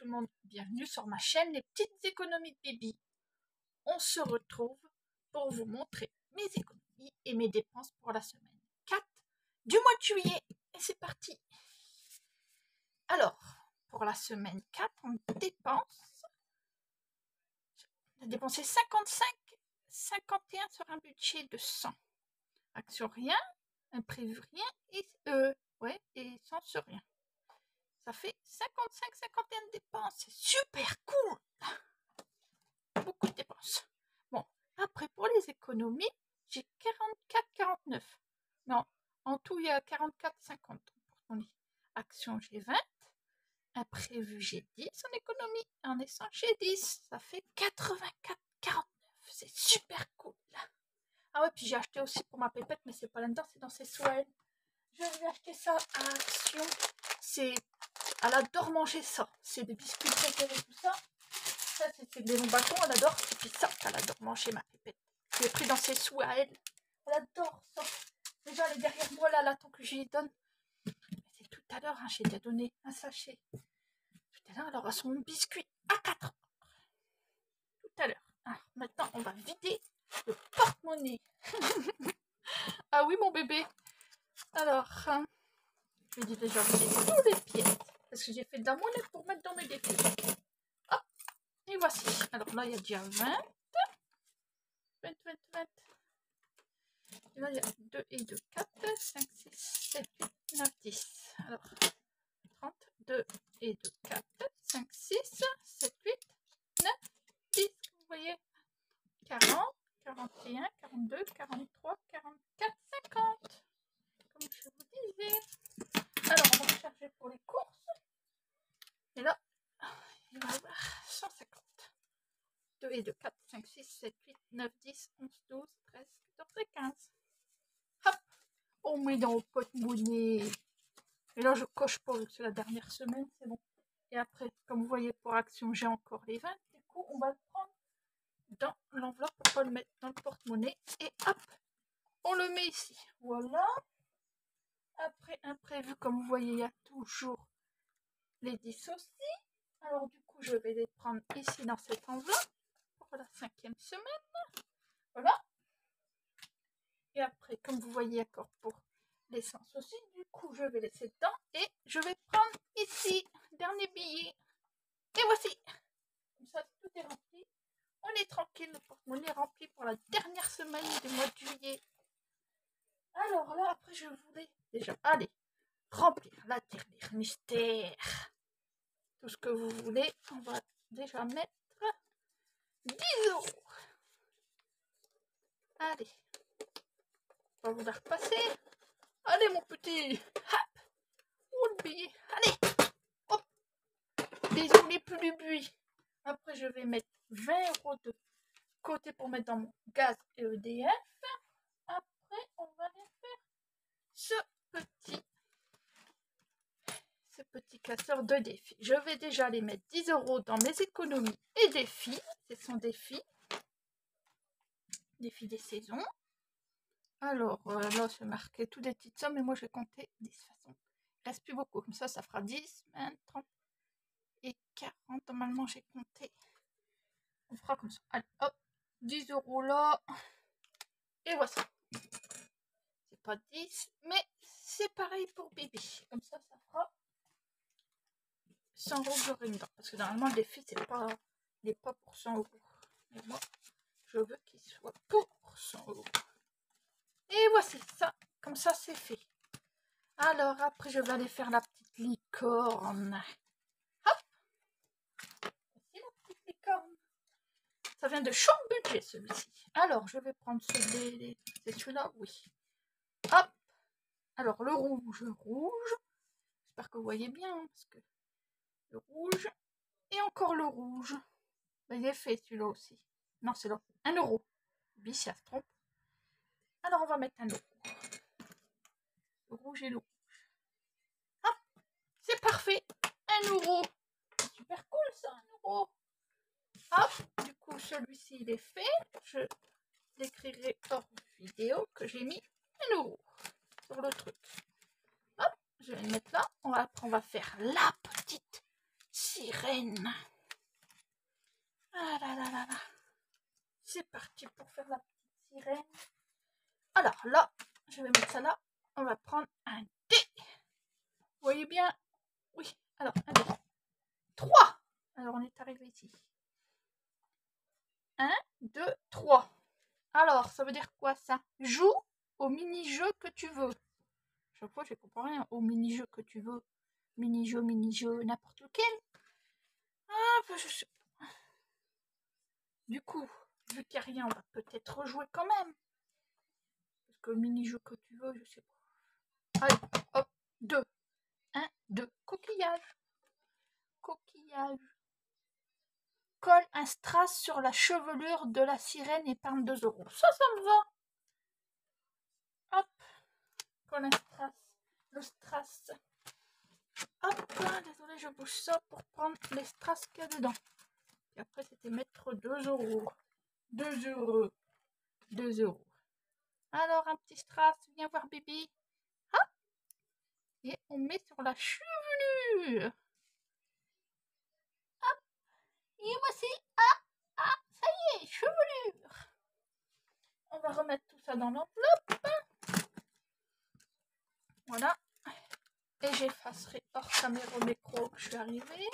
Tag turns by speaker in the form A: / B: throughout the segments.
A: tout le monde, bienvenue sur ma chaîne Les Petites Économies de Bibi. On se retrouve pour vous montrer mes économies et mes dépenses pour la semaine 4 du mois de juillet. Et c'est parti. Alors, pour la semaine 4, on a dépensé 51 sur un budget de 100. Action rien, imprévu rien et 100 sur rien. Ça fait 51 de dépenses, c'est super cool. Beaucoup de dépenses. Bon, après pour les économies, j'ai 44,49. Non, en tout il y a 44,50 pour ton lit. Action j'ai 20, imprévu j'ai 10 en économie, en essence j'ai 10. Ça fait 84,49. C'est super cool. Ah ouais, puis j'ai acheté aussi pour ma pépette, mais c'est pas là-dedans, c'est dans ses soins. Je vais acheter ça à Action. Elle adore manger ça. C'est des biscuits préférés, tout ça. Ça, c'est des longs bâtons, elle adore. Et puis ça, elle adore manger ma pépette. Je l'ai pris dans ses sous à elle. Elle adore ça. Déjà, elle est derrière moi, là, elle attend que je lui donne. C'est tout à l'heure, hein, j'ai déjà donné un sachet. Tout à l'heure, elle aura son biscuit à 4 heures. Tout à l'heure. Alors, maintenant, on va vider le porte-monnaie. Ah oui, mon bébé. Alors, je vais déjà vider tous les pièces. Parce que j'ai fait de la monnaie pour mettre dans mes défis. Hop, et voici. Alors là, il y a déjà 20. 20. Et là, il y a 2 et 2, 4, 5, 6, 7, 8, 9, 10. Alors, 30, 2 et 2, 4, 5, 6, 7, 8, 9, 10. Vous voyez, 40, 41, 42, 43, 44, 50. Comme je vous disais. Alors, on va chercher pour les courses. Et là, il va y avoir 150. 2 et 2, 4, 5, 6, 7, 8, 9, 10, 11, 12, 13, 14 et 15. Hop, on met dans le porte-monnaie. Et là, je coche pas vu que c'est la dernière semaine, c'est bon. Et après, comme vous voyez, pour Action, j'ai encore les 20. Du coup, on va le prendre dans l'enveloppe pour pas le mettre dans le porte-monnaie. Et hop, on le met ici. Voilà. Après, imprévu, comme vous voyez, il y a toujours les 10 aussi. Alors, du coup, je vais les prendre ici dans cette enveloppe pour la 5e semaine. Voilà. Et après, comme vous voyez, encore pour l'essence aussi, du coup, je vais laisser dedans et je vais prendre ici, dernier billet. Et voici. Comme ça, tout est rempli. On est tranquille, le porte-monnaie est rempli pour la dernière semaine du mois de juillet. Alors là, après, je voulais déjà, allez, remplir la dernière mystère. Tout ce que vous voulez, on va déjà mettre 10 €. Allez, on va vous la repasser. Allez, mon petit. Hop. Oh, le billet. Allez. Hop. Désolé plus du bruit. Après, je vais mettre 20 € de côté pour mettre dans mon gaz et EDF. Après, on va aller faire ce petit classeur de défis. Je vais déjà les mettre 10 € dans mes économies et défis. C'est son défi. Défi des saisons. Alors, là, c'est marqué toutes des petites sommes, mais moi, je vais compter 10 de toute façon. Il reste plus beaucoup. Comme ça fera 10, 20, 30 et 40. Normalement, j'ai compté. On fera comme ça. Allez, hop, 10 € là. Et voici. C'est pas 10, mais c'est pareil pour Bibi. Comme ça fera 100 € que dedans. Parce que normalement, le défi, il n'est pas pour 100 €. Mais moi, je veux qu'il soit pour 100 €. Et voici ça. Comme ça, c'est fait. Alors, après, je vais aller faire la petite licorne. Hop. Voici la petite licorne. Ça vient de Short Budget, celui-ci. Alors, je vais prendre c'est celui-là, oui. Hop. Alors, le rouge. J'espère que vous voyez bien, parce que le rouge. Et encore le rouge. Ben, il est fait, celui-là aussi. Non, c'est là. 1 €. Lui, ça se trompe. Alors, on va mettre 1 €. Le rouge et le rouge. Hop. C'est parfait. 1 €. Super cool, ça, 1 €. Hop, du coup, celui-ci, il est fait. Je l'écrirai hors vidéo que j'ai mis 1 € sur le truc. Hop, je vais le mettre là. Après, on va faire la petite sirène. Ah là là là là. C'est parti pour faire la petite sirène. Alors là, je vais mettre ça là. On va prendre un dé. Vous voyez bien? Oui. Alors, un dé. 3. Alors, on est arrivé ici. 1, 2, 3. Alors, ça veut dire quoi ça? Joue au mini-jeu que tu veux. Chaque fois, je ne comprends rien. Au mini-jeu que tu veux. Mini-jeu, n'importe lequel. Ah, bah, je sais pas. Du coup, vu qu'il n'y a rien, on va peut-être rejouer quand même. Parce que le mini-jeu que tu veux, je sais pas. Allez, hop, 2. 1, 2. Coquillage. Coquillage. Colle un strass sur la chevelure de la sirène et épargne 2 €. Ça me va. Hop. Colle un strass. Le strass. Hop, désolé, je bouge ça pour prendre les strass qu'il y a dedans. Et après, c'était mettre 2 €. 2 €. 2 €. Alors, un petit strass, viens voir Bibi. Hop. Et on met sur la chevelure. Hop. Et voici. Ah, ça y est, chevelure. On va remettre tout ça dans l'enveloppe. Voilà. Et j'effacerai hors caméra micro que je suis arrivée.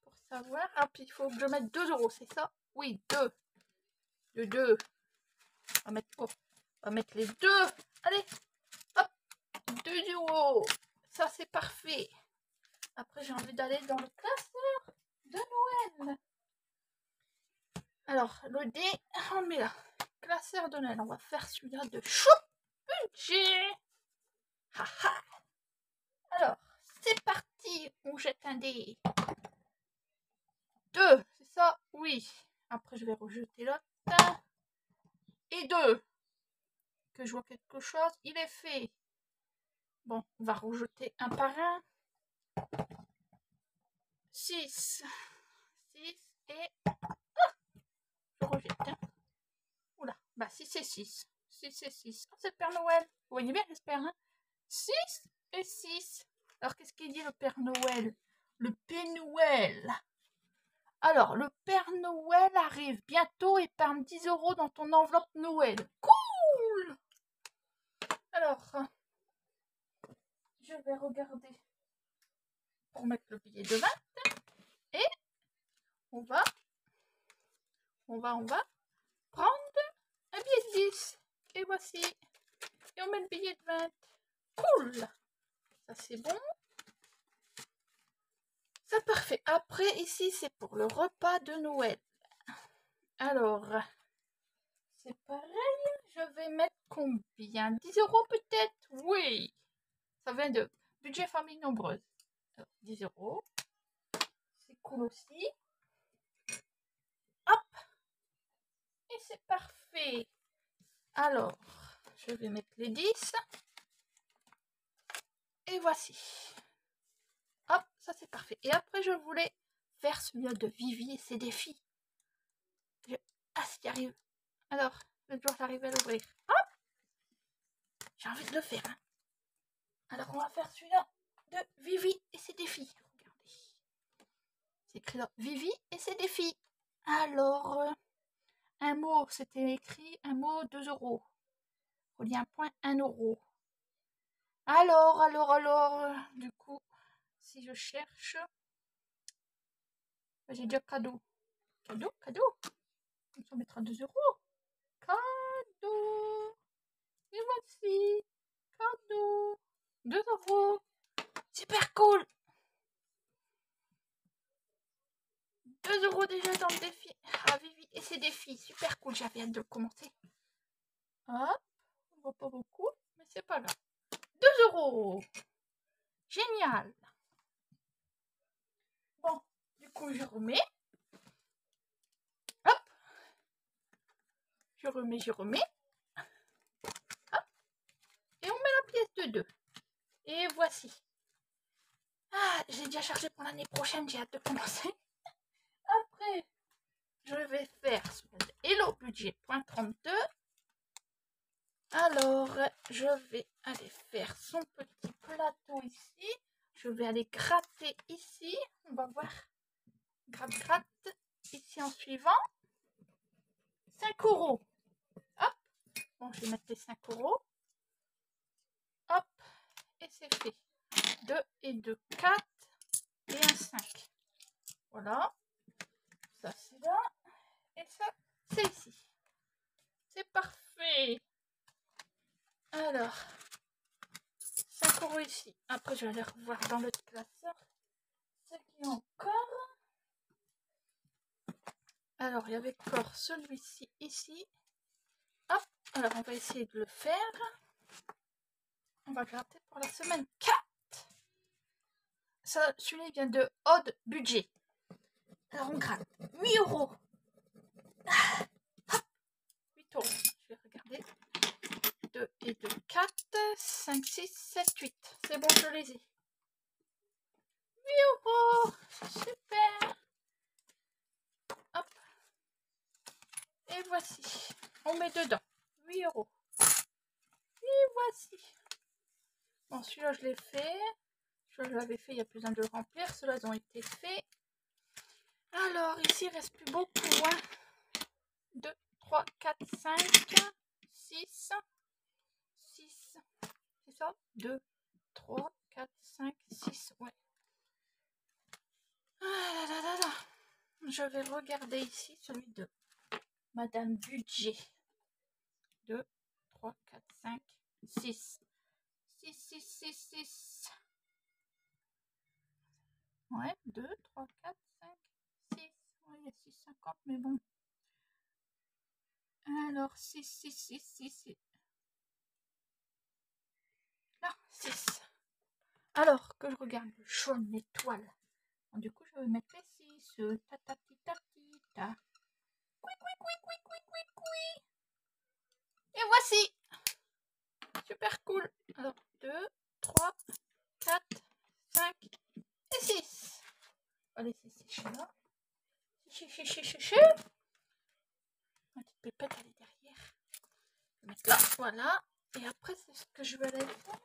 A: Pour savoir. Ah, puis il faut que je mette 2 €, c'est ça? Oui, 2. De 2. On va mettre les 2. Allez. Hop. 2 €. Ça, c'est parfait. Après, j'ai envie d'aller dans le classeur de Noël. Alors, le dé, on le met là. Classeur de Noël. On va faire celui-là de chou budget. Haha. Alors, c'est parti. On jette un dé. 2, c'est ça? Oui. Après, je vais rejeter l'autre. Et 2. Que je vois quelque chose. Il est fait. Bon, on va rejeter un par un. 6. 6 et... Ah, je rejette. Hein. Oula, bah 6 et 6. 6 et 6. Oh, c'est le Père Noël. Vous voyez bien, j'espère. Hein. 6 et 6. Alors, qu'est-ce qu'il dit le Père Noël? Le Père Noël. Alors, le Père Noël arrive bientôt, épargne 10 € dans ton enveloppe Noël. Cool! Alors, je vais regarder pour mettre le billet de 20. Et on va prendre un billet de 10. Et voici. Et on met le billet de 20. Cool! Ça, c'est bon. C'est parfait. Après, ici, c'est pour le repas de Noël. Alors, c'est pareil. Je vais mettre combien? 10 € peut-être? Oui. Ça vient de budget famille nombreuse. Alors, 10 €. C'est cool aussi. Hop. Et c'est parfait. Alors, je vais mettre les 10. Et voici. Hop, ça c'est parfait. Et après, je voulais faire celui-là de Vivi et ses défis. Ah, s'il arrive. Alors, je vais devoir arriver à l'ouvrir. Hop. J'ai envie de le faire. Hein. Alors, on va faire celui-là de Vivi et ses défis. Regardez. C'est écrit là. Vivi et ses défis. Alors, un mot, c'était écrit un mot 2 €. Relié un point 1 €. Alors, du coup, si je cherche, j'ai déjà cadeau. Cadeau. On mettra 2 €. Cadeau. Et voici. Cadeau. 2 €. Super cool. 2 € déjà dans le défi. Ah, Vivi et ses défis. Super cool. J'avais hâte de le commencer. Hop. On voit pas beaucoup, mais c'est pas grave. 2 €. Génial. Bon, du coup, je remets. Hop. Je remets. Hop. Et on met la pièce de 2. Et voici. Ah, j'ai déjà chargé pour l'année prochaine. J'ai hâte de commencer. Après, je vais faire Hello Budget .32. Alors, je vais aller faire son petit plateau ici. Je vais aller gratter ici. On va voir gratte. Ici en suivant, 5 €. Hop, bon, je vais mettre les 5 €. Hop, et c'est fait. 2 et 2, 4 et un 5. Voilà, ça c'est là, et ça c'est ici. C'est parfait. Alors, 5 € ici. Après, je vais aller revoir dans le classeur ce qu'il y a encore. Alors, il y avait encore celui-ci ici. Hop, alors on va essayer de le faire. On va gratter pour la semaine 4. Ça, celui-là vient de Odd Budget. Alors, on gratte 8 €. 8 €. Je vais regarder. 2 et 2, 4, 5, 6, 7, 8. C'est bon, je les ai. 8 €. Super. Hop. Et voici. On met dedans. 8 €. Et voici. Bon, celui-là, je l'ai fait. Celui-là, je l'avais fait, il n'y a plus besoin de le remplir. Ceux-là, ils ont été faits. Alors, ici, il ne reste plus beaucoup. 2, 3, 4, 5, 6. 6. C'est ça? 2, 3, 4, 5, 6. Ouais. Ah là là là. Je vais regarder ici celui de Madame Budget. 2, 3, 4, 5, 6. 6, 6, 6, 6. Ouais, 2, 3, 4, 5, 6. Ouais, il y a 6,50, mais bon. Alors, 6, 6, 6, 6, 6. Là, 6. Alors, que je regarde le jaune, l'étoile. Du coup, je vais mettre les 6. Ta ta ti ta ti ta. Couic, couic, couic, couic, couic, couic, couic. Et voici. Super cool. Alors, 2, 3, 4, 5 et 6. On va laisser sécher là. Sécher. Ma petite pépette, elle est derrière. Je vais mettre là, voilà. Et après, c'est ce que je vais aller faire.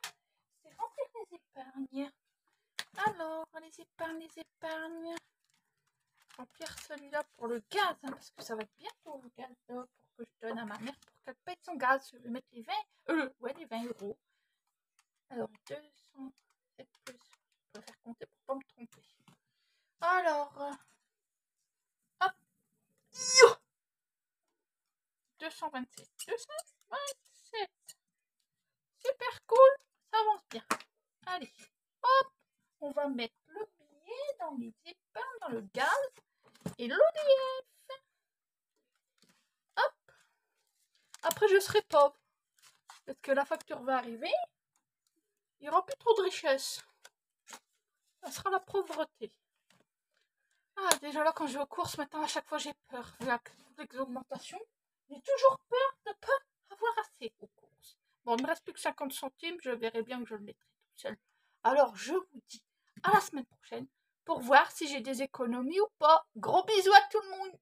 A: C'est remplir les épargnes. Alors, les épargnes. Remplir celui-là pour le gaz, parce que ça va être bientôt le gaz là, pour que je donne à ma mère pour qu'elle paye son gaz. Je vais mettre les 20, les 20 €. Alors, 207 plus. Je préfère compter pour pas me tromper. Alors, hop, 227. 227. Super cool, ça avance bien. Allez, hop, on va mettre le billet dans les épargnes, dans le gaz et l'ODF. Hop. Après, je serai pauvre. Parce que la facture va arriver, il n'y aura plus trop de richesse. Ça sera la pauvreté. Ah, déjà là, quand je vais aux courses, maintenant, à chaque fois, j'ai peur. Avec les augmentations, j'ai toujours peur de ne pas avoir assez aux courses. Bon, il ne me reste plus que 50 centimes, je verrai bien que je le mettrai tout seul. Alors, je vous dis à la semaine prochaine pour voir si j'ai des économies ou pas. Gros bisous à tout le monde!